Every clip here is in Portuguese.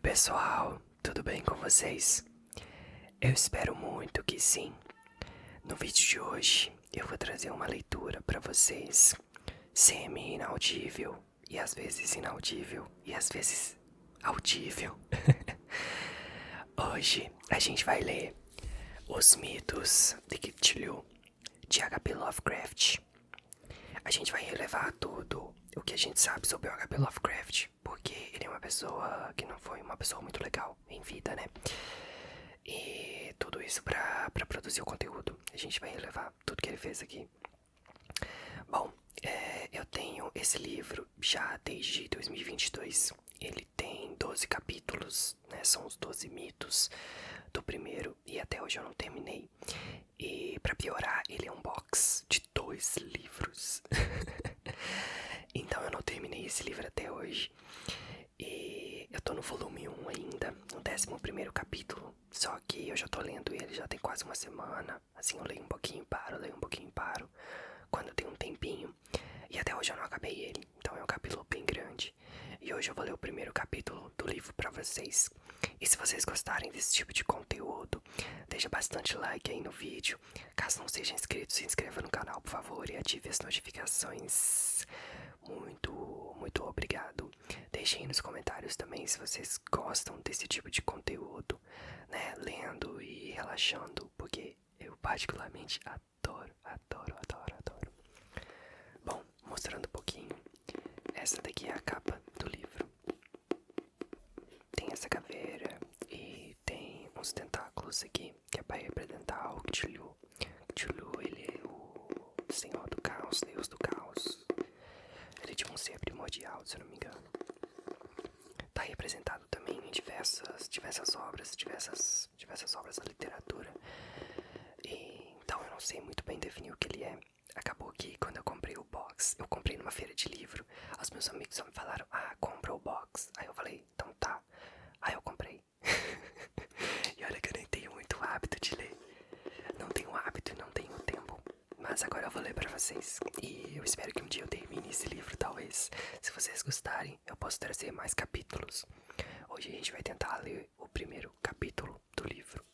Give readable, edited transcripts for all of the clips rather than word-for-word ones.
pessoal, tudo bem com vocês? Eu espero muito que sim. No vídeo de hoje eu vou trazer uma leitura para vocês semi-inaudível e às vezes inaudível e às vezes audível. Hoje a gente vai ler Os Mitos de Cthulhu de H.P. Lovecraft. A gente vai relevar tudo o que a gente sabe sobre o H.P. Lovecraft, porque ele é uma pessoa que não foi uma pessoa muito legal em vida, né? E tudo isso pra produzir o conteúdo. A gente vai relevar tudo que ele fez aqui. Bom, eu tenho esse livro já desde 2022. Ele tem 12 capítulos, né? São os 12 mitos do primeiro e até hoje eu não terminei. E pra piorar, ele é um box de 2 livros. Então eu não terminei esse livro até hoje. E eu tô no volume 1 ainda, no 11º capítulo. Só que eu já tô lendo ele já tem quase uma semana. Assim, eu leio um pouquinho e paro, leio um pouquinho e paro, quando eu tenho um tempinho. E até hoje eu não acabei ele, então é um capítulo bem grande. E hoje eu vou ler o primeiro capítulo do livro pra vocês. E se vocês gostarem desse tipo de conteúdo, deixa bastante like aí no vídeo. Caso não seja inscrito, se inscreva no canal, por favor, e ative as notificações. Muito obrigado. Deixem aí nos comentários também se vocês gostam desse tipo de conteúdo, né? Lendo e relaxando, porque eu particularmente adoro. Bom, mostrando um pouquinho, essa daqui é a capa do livro. Tem essa caveira e tem uns tentáculos aqui, que é para representar o Cthulhu. Cthulhu, ele é o senhor do caos, deus do caos. Ele é tipo um ser primordial, se eu não me engano. Tá representado também em diversas obras, diversas obras da literatura. E, então eu não sei muito bem definir o que ele é. Acabou que quando eu comprei o box, eu comprei numa feira de livro. Os meus amigos só me falaram, compra o box. Aí eu falei, então tá. Aí eu comprei. E olha que eu nem tenho muito hábito de ler. Não tenho hábito, não tenho tempo. Mas agora eu vou ler pra vocês. E eu espero que um dia eu termine esse livro, talvez. Se vocês gostarem, eu posso trazer mais capítulos. Hoje a gente vai tentar ler o primeiro capítulo do livro.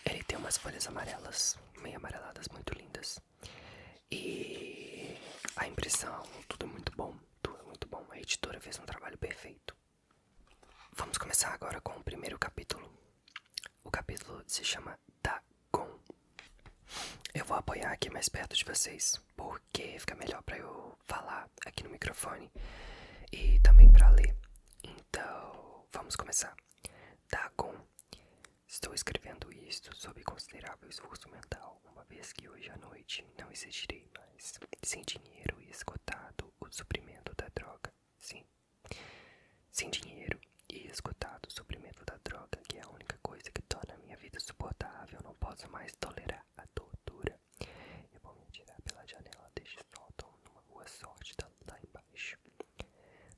Ele tem umas folhas amarelas, meio amareladas, muito lindas. E a impressão, tudo muito bom, tudo muito bom. A editora fez um trabalho perfeito. Vamos começar agora com o primeiro capítulo. O capítulo se chama Dagon. Eu vou apoiar aqui mais perto de vocês, porque fica melhor pra eu falar aqui no microfone e também pra ler. Então, vamos começar. Dagon. Estou escrevendo isto sob considerável esforço mental, uma vez que hoje à noite não exigirei mais, sem dinheiro e esgotado, o suprimento da droga. Sim, sem dinheiro e esgotado o suprimento da droga, que é a única coisa que torna a minha vida suportável, não posso mais tolerar a tortura. Eu vou me atirar pela janela deste sótão numa rua sórdida lá embaixo.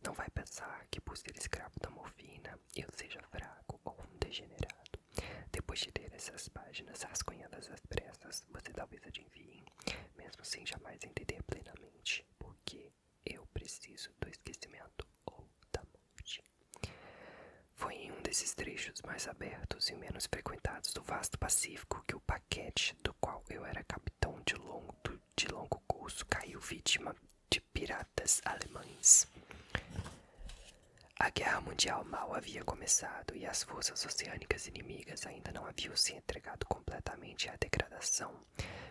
Não vai pensar que por ser escravo da morfina eu seja fraco ou um degenerado. Depois de ler essas páginas rascunhadas às pressas, você talvez adivinhe, mesmo sem jamais entender plenamente, porque eu preciso do esquecimento ou da morte. Foi em um desses trechos mais abertos e menos frequentados do vasto Pacífico que o paquete do qual eu era capitão de longo curso caiu vítima de piratas alemães. A Guerra Mundial mal havia começado e as forças oceânicas inimigas ainda não haviam se entregado completamente à degradação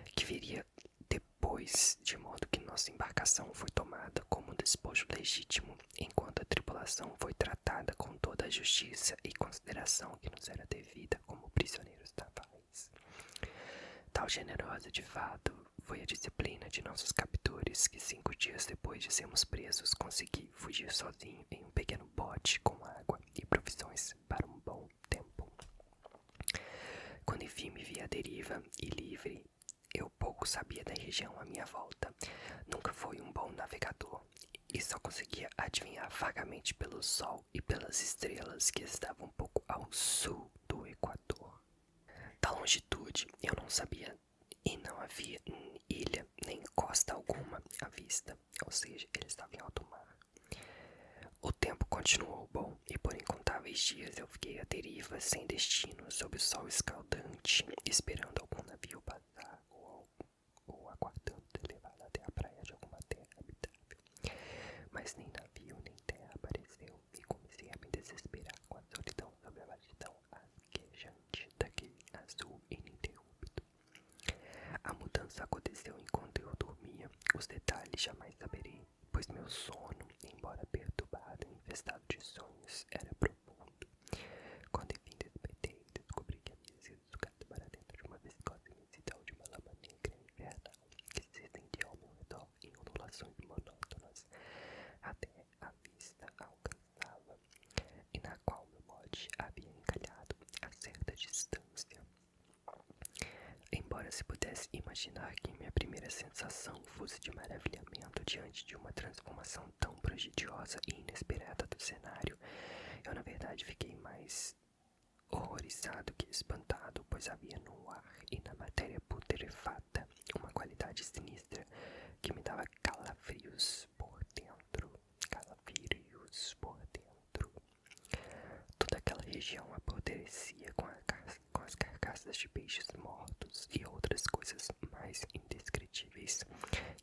que viria depois, de modo que nossa embarcação foi tomada como um despojo legítimo, enquanto a tripulação foi tratada com toda a justiça e consideração que nos era devida como prisioneiros navais. Tal generosa de fato foi a disciplina de nossos captores que 5 dias depois de sermos presos consegui fugir sozinho em um pequeno bote com água e provisões para um bom tempo. Quando enfim me vi à deriva e livre, eu pouco sabia da região à minha volta. Nunca fui um bom navegador e só conseguia adivinhar vagamente pelo sol e pelas estrelas que estavam um pouco ao sul do Equador. não sabia e não havia ilha nem costa alguma à vista, ou seja, ele estava em alto mar. O tempo continuou bom e por incontáveis dias eu fiquei à deriva, sem destino, sob o sol escaldante, esperando algum navio passar ou aguardando ter levado até a praia de alguma terra habitável. Mas nem navio nem terra apareceu e comecei a me desesperar com a solidão sobre a vastidão asquejante daquele azul ininterrupto. A mudança aconteceu enquanto eu dormia, os detalhes jamais saberei, pois meu sono, embora perturbado e infestado de sonhos, era profundo. Quando enfim despertei, descobri que havia sido sugado para dentro de uma viscosa imensidão de uma lama negra infernal que se estendia ao meu redor em ondulações monótonas até a vista alcançava, e na qual meu bote havia encalhado a certa distância. Embora se pudesse imaginar que minha primeira sensação fosse de maravilhamento diante de uma transformação tão prodigiosa e inesperada do cenário, eu na verdade fiquei mais horrorizado que espantado, pois havia no ar e na matéria putrefata uma qualidade sinistra que me dava calafrios por dentro. Calafrios por dentro. Toda aquela região apodrecia com as carcaças de peixes mortos e outras coisas mais indescritíveis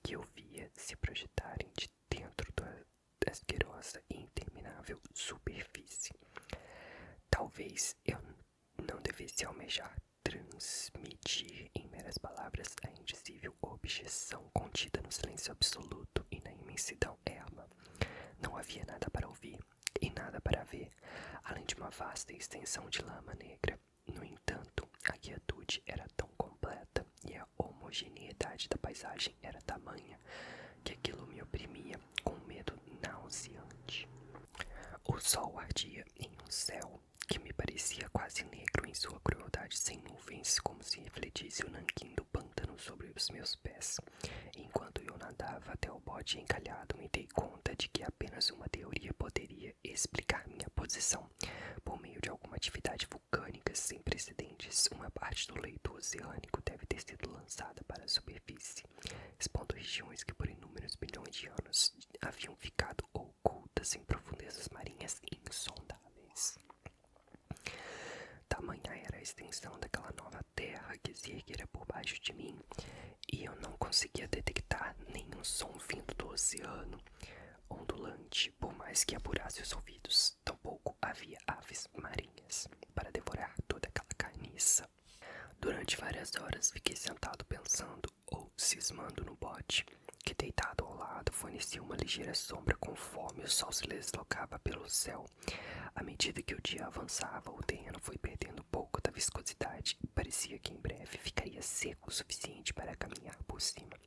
que eu via se projetarem de dentro da asquerosa e interminável superfície. Talvez eu não devesse almejar transmitir em meras palavras a indizível objeção contida no silêncio absoluto e na imensidão erma. Não havia nada para ouvir e nada para ver, além de uma vasta extensão de lama negra. No entanto, a quietude era tão completa e a homogeneidade da paisagem era tamanha que aquilo me oprimia com um medo nauseante. O sol ardia em um céu que me parecia quase negro em sua crueldade sem nuvens, como se refletisse o nanquim do pântano sobre os meus pés. Enquanto eu nadava até o bote encalhado, me dei conta de que apenas uma teoria poderia explicar minha posição. Por meio de alguma atividade vulcânica sem precedentes, uma parte do leito oceânico deve ter sido lançada para a superfície, expondo regiões que por inúmeros bilhões de anos haviam ficado ocultas em profundezas marinhas insondáveis. Tamanha era a extensão daquela nova terra que se erguera por baixo de mim, e eu não conseguia detectar nenhum som vindo do oceano ondulante, por mais que apurasse os ouvidos. Tampouco havia aves marinhas para devorar toda aquela carniça. Durante várias horas fiquei sentado pensando ou cismando no bote, que deitado ao lado fornecia uma ligeira sombra conforme o sol se deslocava pelo céu. À medida que o dia avançava, o terreno foi perdendo pouco da viscosidade e parecia que em breve ficaria seco o suficiente para caminhar por cima.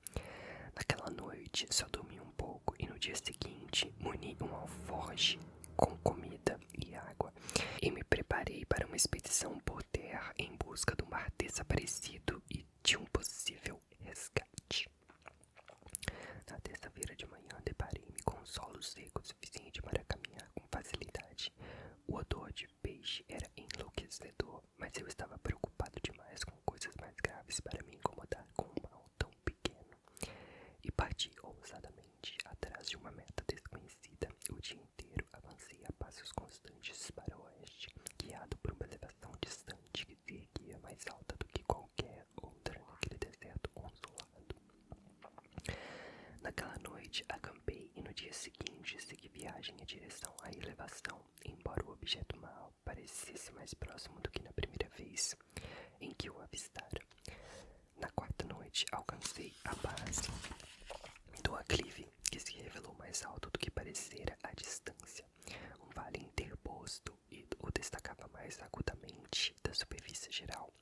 Naquela noite só dormi um pouco e no dia seguinte muni um alforje com comida e água e me preparei para uma expedição por terra em busca do mar desaparecido e de um possível resgate. Na terça-feira de manhã deparei-me com um solo seco o suficiente para caminhar com facilidade. O odor de peixe era enlouquecedor, mas eu estava preocupado demais com coisas mais graves para me incomodar com um mal tão pequeno. E parti ousadamente atrás de uma meta desconhecida. O dia inteiro avancei a passos constantes para o oeste, guiado por uma elevação distante que se erguia mais alta do que qualquer outra naquele deserto consolado. Naquela noite acampei e no dia seguinte segui viagem em direção à elevação, embora o objeto mal parecesse mais próximo do que na primeira vez em que o avistara. Na quarta noite alcancei a base do aclive, que se revelou mais alto do que parecera à distância. Um vale interposto e o destacava mais agudamente da superfície geral.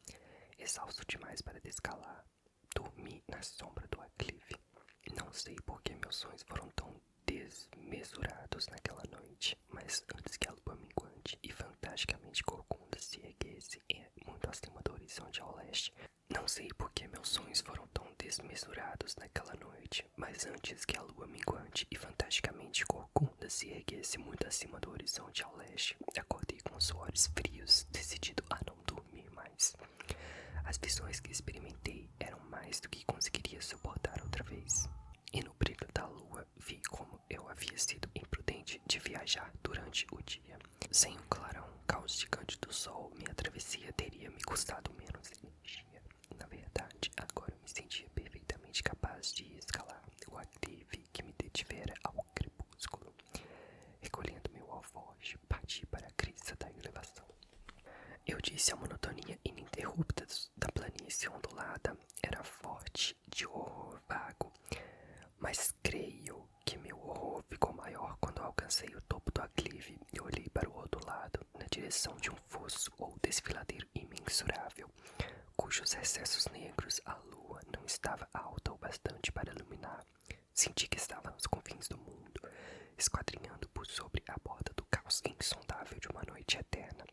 Exausto demais para descalar, dormi na sombra do aclive. Não sei por que meus sonhos foram tão desmesurados naquela noite, mas antes que a lua minguante e fantasticamente corcunda se erguesse muito acima do horizonte ao leste, não sei por que meus sonhos foram tão desmesurados naquela noite, mas antes que a lua minguante e fantasticamente corcunda se erguesse muito acima do horizonte ao leste, acordei com suores frios, decidido a não dormir mais. As visões que experimentei mais do que conseguiria suportar outra vez. E no brilho da lua vi como eu havia sido imprudente de viajar durante o dia. Sem um clarão, caos gigante do sol, minha travessia teria me custado menos energia. Na verdade, agora eu me sentia perfeitamente capaz de escalar o aclive que me detivera ao crepúsculo. Recolhendo meu alforje, parti para a crista da elevação. Eu disse a monotonia ininterrupta da planície ondulada era forte de horror vago, mas creio que meu horror ficou maior quando alcancei o topo do aclive e olhei para o outro lado, na direção de um fosso ou desfiladeiro imensurável, cujos recessos negros a lua não estava alta o bastante para iluminar. Senti que estava nos confins do mundo, esquadrinhando por sobre a borda do caos insondável de uma noite eterna.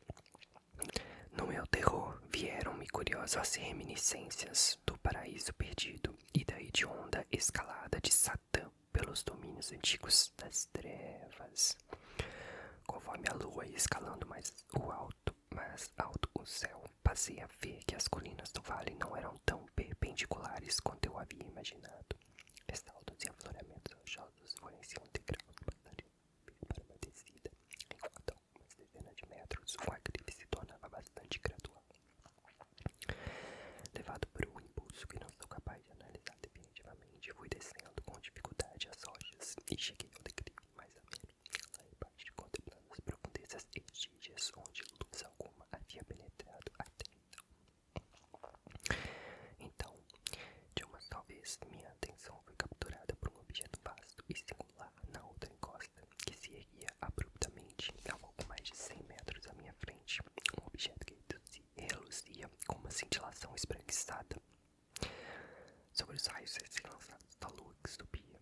No meu terror vieram-me curiosas reminiscências do paraíso perdido e da hedionda escalada de Satã pelos domínios antigos das trevas. Conforme a lua ia escalando mais alto o céu, passei a ver que as colinas do vale não eram tão perpendiculares quanto eu havia imaginado. Ressaltos e afloramentos rochosos forneciam degraus bastante para uma descida, enquanto a algumas dezenas de metros o aclive se tornava bastante gradual. Levado por um impulso que não sou capaz de analisar definitivamente, fui descendo com dificuldade as rochas e cheguei ao declive mais ameno, lá embaixo contemplando as profundezas estígias onde luz alguma havia penetrado até então. De uma só vez, minha atenção foi capturada por um objeto vasto e singular na outra encosta, que se erguia abruptamente a pouco mais de 100 metros à minha frente. Um objeto que reluzia com uma cintilação esbranquiçada sobre os raios recém-lançados da lua que subia.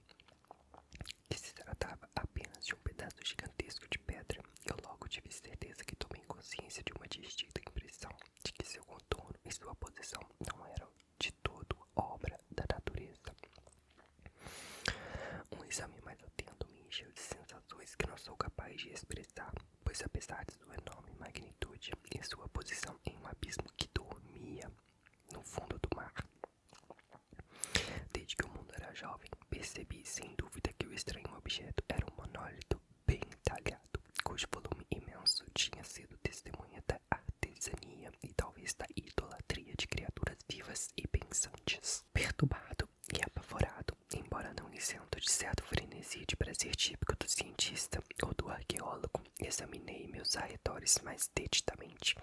Que se tratava apenas de um pedaço gigantesco de pedra, eu logo tive certeza que tomei consciência de uma distinta impressão de que seu contorno e sua posição não eram de todo obra da natureza. Um exame mais atento me encheu de sensações que não sou capaz de expressar, pois apesar de sua enorme magnitude e sua posição em um abismo que dormia no fundo do mar, desde que o mundo era jovem, percebi sem dúvida que o estranho objeto era um monólito bem talhado, cujo volume imenso tinha sido testemunha da artesania e talvez da idolatria de criaturas vivas e pensantes. Perturbado e apavorado, embora não isento de certo frenesi de prazer típico do cientista ou do arqueólogo, examinei meus arredores mais detidamente.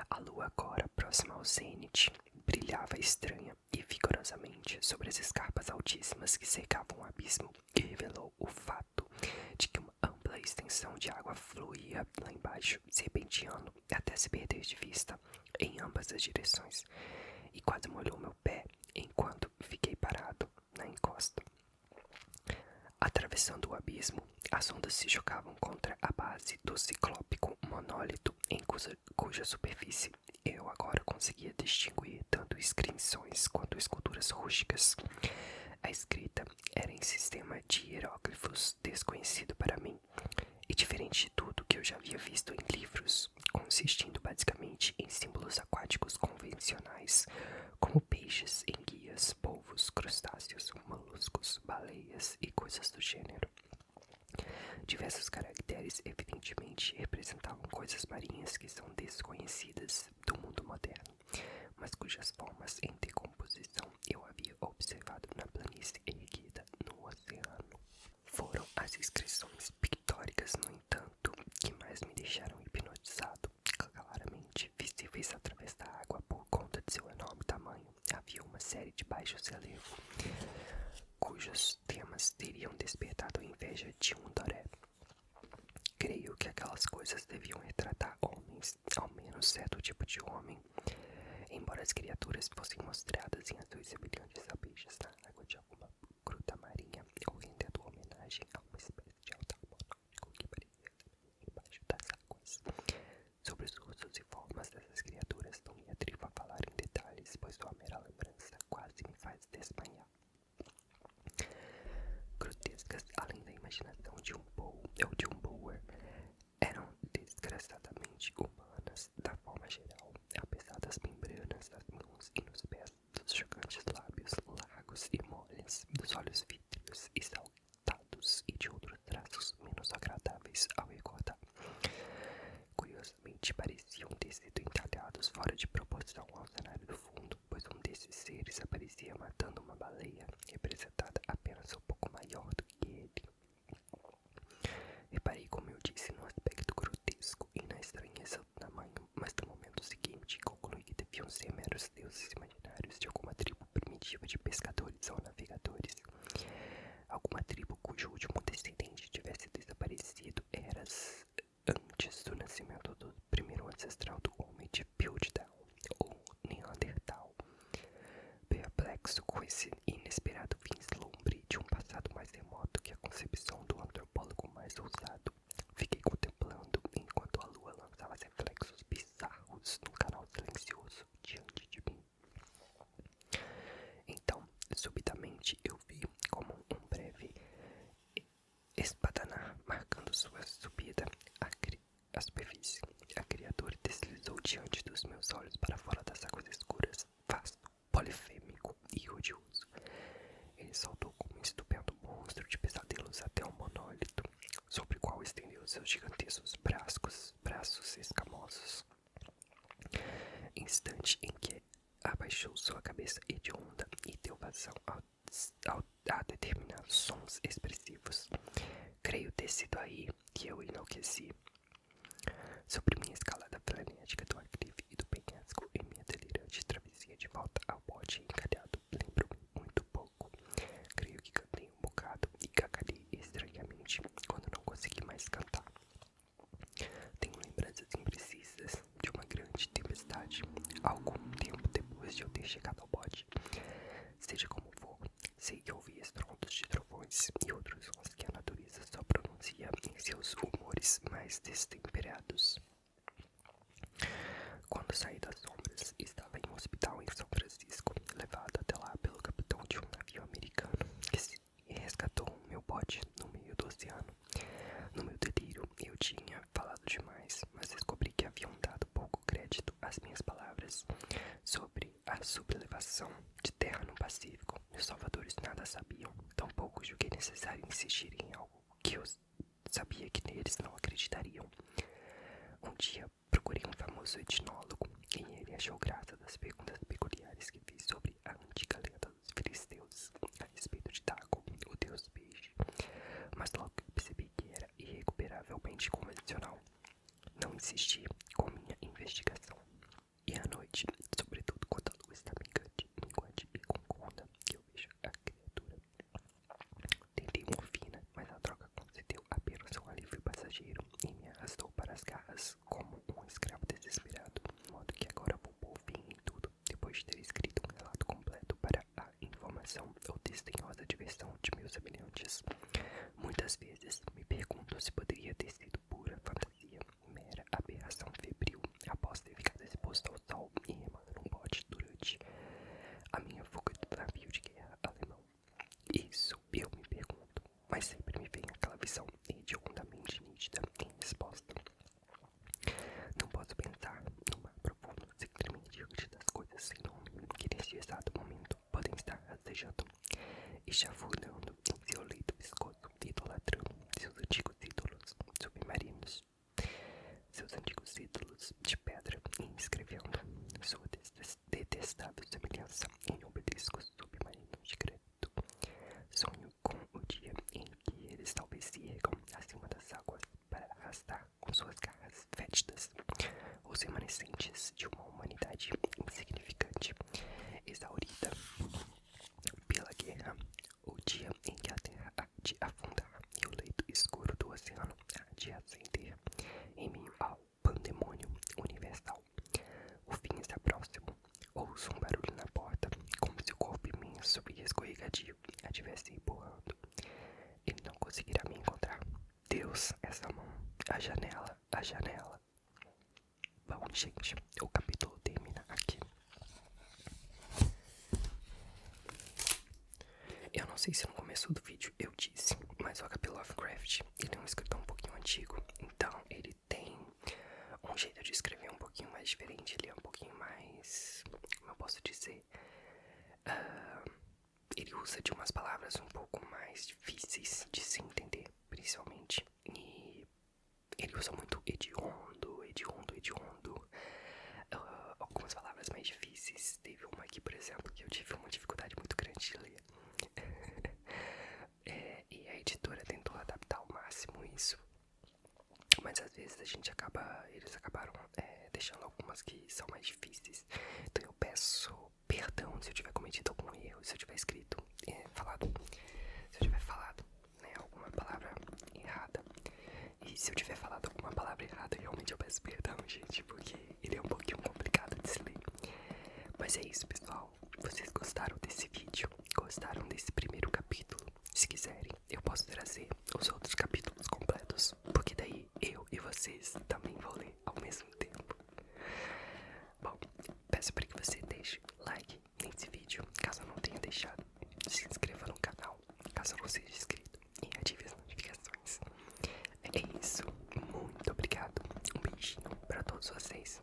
A lua agora, próxima ao zênite, brilhava estranha e vigorosamente sobre as escarpas altíssimas que cercavam o abismo e revelou o fato de que uma ampla extensão de água fluía lá embaixo, serpenteando até se perder de vista em ambas as direções, e quase molhou meu pé enquanto fiquei parado na encosta. Atravessando o abismo, as ondas se chocavam contra a base do ciclópico monólito em cuja superfície eu agora conseguia distinguir tanto inscrições quanto esculturas rústicas. A escrita era em sistema de hieróglifos desconhecido para mim e diferente de tudo que eu já havia visto em livros, consistindo basicamente em símbolos aquáticos convencionais, como peixes, enguias, polvos, crustáceos, moluscos, baleias e coisas do gênero. Diversos caracteres evidentemente representavam coisas marinhas que são desconhecidas do mundo moderno, mas cujas formas em decomposição eu havia observado na planície erguida no oceano. Foram as inscrições pictóricas, no entanto, que mais me deixaram hipnotizado. Claramente visíveis através da água por conta de seu enorme tamanho, havia uma série de baixos relevos, cujos temas teriam despertado a inveja de um Doré. Creio que aquelas coisas deviam retratar homens, ao menos certo tipo de homem, embora as criaturas fossem mostradas em azuis semelhantes a peixes na água de alguma gruta marinha, ou rendendo homenagem a uma espécie de altar monótico que parecia embaixo das águas. Sobre os rostos e formas dessas criaturas não me atrevo a falar em detalhes, pois sua mera lembrança quase me faz desmanhar. Grotescas, além da imaginação de um bow ou de um boer, eram desgraçadamente humanas da forma geral, apesar das membranas das mãos e nos pés dos chocantes lábios ter sido entalhados fora de proporção ao cenário do fundo, pois um desses seres aparecia matando uma baleia, representada apenas um pouco maior do que ele. Reparei, como eu disse, no aspecto grotesco e na estranheza do tamanho, mas no momento seguinte concluí que deviam ser meros deuses imaginários de alguma tribo primitiva de pescadores ou navegadores. Alguma tribo cujo último descendente tivesse desaparecido eras antes do nascimento do primeiro ancestral do homem de Piltdown, ou Neandertal. Perplexo com esse inesperado vislumbre de um passado mais remoto que a concepção do antropólogo mais ousado, fiquei contemplando enquanto a lua lançava reflexos bizarros num canal silencioso diante de mim. Então, subitamente, eu vi como um breve espadanar marcando sua subida à superfície. A criatura deslizou diante dos meus olhos para fora das águas escuras, vasto, polifêmico e odioso. Ele saltou como um estupendo monstro de pesadelos até um monólito, sobre o qual estendeu seus gigantescos braços escamosos. Instante em que abaixou sua cabeça hedionda e deu vazão a determinados sons expressivos. Creio ter sido aí que eu enlouqueci. Sobre minha escalada frenética do aclive e do penhasco e minha delirante travessia de volta ao bote encalhado, lembro-me muito pouco. Creio que cantei um bocado e gargalhei estranhamente quando não consegui mais cantar. Tenho lembranças imprecisas de uma grande tempestade, algum tempo depois de eu ter chegado ao bote. Seja como for, sei que ouvi estrondos de trovões e outros sons que a natureza só pronuncia em seus humores mais destemperados. Quando saí das sombras, estava em um hospital em São Francisco, levado até lá pelo capitão de um navio americano, que resgatou o meu bote no meio do oceano. No meu delírio, eu tinha falado demais, mas descobri que haviam dado pouco crédito às minhas palavras sobre a sublevação de terra no Pacífico. Meus salvadores nada sabiam, tampouco julguei necessário insistir em algo que eu sabia que neles não acreditariam. Um dia procurei um famoso etnólogo e ele achou graça das perguntas peculiares que fiz sobre a antiga lenda dos filisteus a respeito de Dagon, o deus peixe, mas logo percebi que era irrecuperavelmente convencional. Não insisti com minha investigação. E à noite, sobretudo quando a lua está minguante e concordam que eu vejo a criatura. Tentei morfina, mas a droga concedeu apenas um alívio passageiro e me arrastou para as garras como um escravo desesperado. De modo que agora vou pôr fim em tudo, depois de ter escrito um relato completo para a informação ou desdenhosa diversão de meus semelhantes. Muitas vezes me pergunto se poderia ter sido pura fantasia, mera aberração febril, após ter ficado exposto ao sol e remando num bote durante a minha fuga do navio de guerra alemão. Isso eu me pergunto, mas sempre me vem aquela visão hediondamente nítida em resposta. Não posso pensar no mar profundo sem tremer diante das coisas sem nome que neste exato momento podem estar rastejando e chafurdando em seu leito viscoso, idolatrando seus antigos ídolos submarinos, seus antigos ídolos de pedra e inscrevendo sua detestável semelhança em obeliscos submarinos de crédito. Sonho com o dia em que eles talvez se ergam acima das águas para arrastar com suas garras fétidas os remanescentes de uma humanidade insignificante, exaurida pela guerra, o dia em que a terra há de afundar e o leito escuro do oceano há de acender em meio ao pandemônio universal. O fim está próximo. Ouço um barulho na porta, como se o corpo imenso e escorregadio a estivesse empurrando. Ele não conseguirá me encontrar. Deus, essa mão, a janela, a janela. Bom, gente, o capítulo termina aqui. Eu não sei se no começo do vídeo eu disse, mas o H.P. Lovecraft, ele é um escritor um pouquinho antigo, então ele tem um jeito de escrever um pouquinho mais diferente, ele é um pouquinho mais, como eu posso dizer, ele usa de umas palavras um pouco mais difíceis de se entender, principalmente, e ele usa muito hediondo, eles acabaram deixando algumas que são mais difíceis. Então eu peço perdão se eu tiver cometido algum erro, se eu tiver escrito, se eu tiver falado, né, alguma palavra errada. E se eu tiver falado alguma palavra errada, realmente eu peço perdão, gente, porque ele é um pouquinho complicado de se ler. Mas é isso, pessoal. Vocês gostaram desse vídeo? Gostaram desse primeiro capítulo? Se quiserem, eu posso trazer os outros capítulos completos, porque daí eu e vocês também vão ler ao mesmo tempo. Bom, peço para que você deixe like nesse vídeo, caso não tenha deixado. Se inscreva no canal, caso não seja inscrito, e ative as notificações. É isso, muito obrigado. Um beijinho para todos vocês